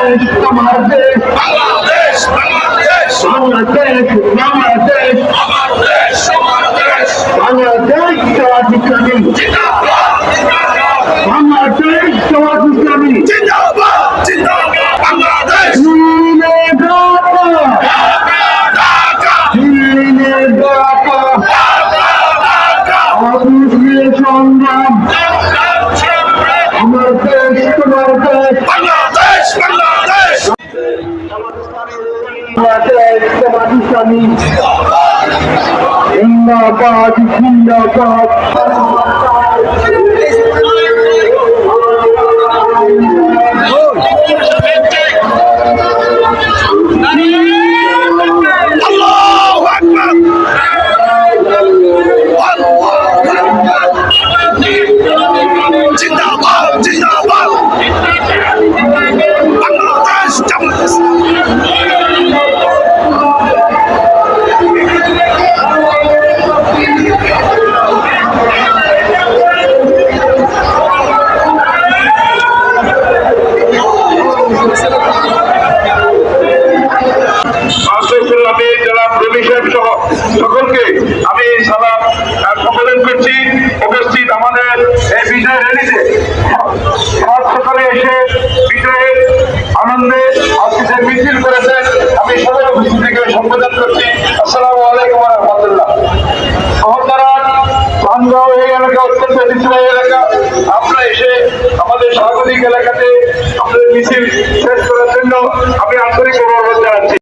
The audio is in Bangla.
আমার দেশ বাংলাদেশ বাংলাদেশ বাংলাদেশ বাংলাদেশ আমার দেশ আমার দেশ বাংলাদেশ জামাত ইসলামী জিন্দাবাদ জিন্দাবাদ বাংলাদেশ জামাত ইসলামী জিন্দাবাদ জিন্দাবাদ বাংলাদেশ দিনে ঢাকা ঢাকা দিনে ঢাকা ঢাকা অবশ্যই সংগ্রাম আমার দেশ তোমার দেশ বাংলাদেশ বাংলাদেশ বাংলাদেশ জামাত ইসলামী জিন্দাবাদ জিন্দাবাদ আল্লাহু আকবার জিন্দাবাদ জিন্দাবাদ বাংলাদেশ জামাত ইসলামী জেলা প্রেমী সাহেব সহ সকলকে আমি সালাম সম্বোধন করছি। উপস্থিত আমাদের এই বিজয় র্যালিতে সকালে এসে বিজয়ের আনন্দে আজকে মিছিল করেছেন, আমি সবাই উপস্থিতিকে সম্বোধন করছি। আসসালামু আলাইকুম ওয়া রাহমাতুল্লাহ। মহতারাম পানগাঁও এই এলাকা অত্যন্ত ঐতিহ্যবাহী এলাকা, আমরা এসে আমাদের স্বাগতিক এলাকাতে আমাদের মিছিল শেষ করার জন্য আমি আন্তরিক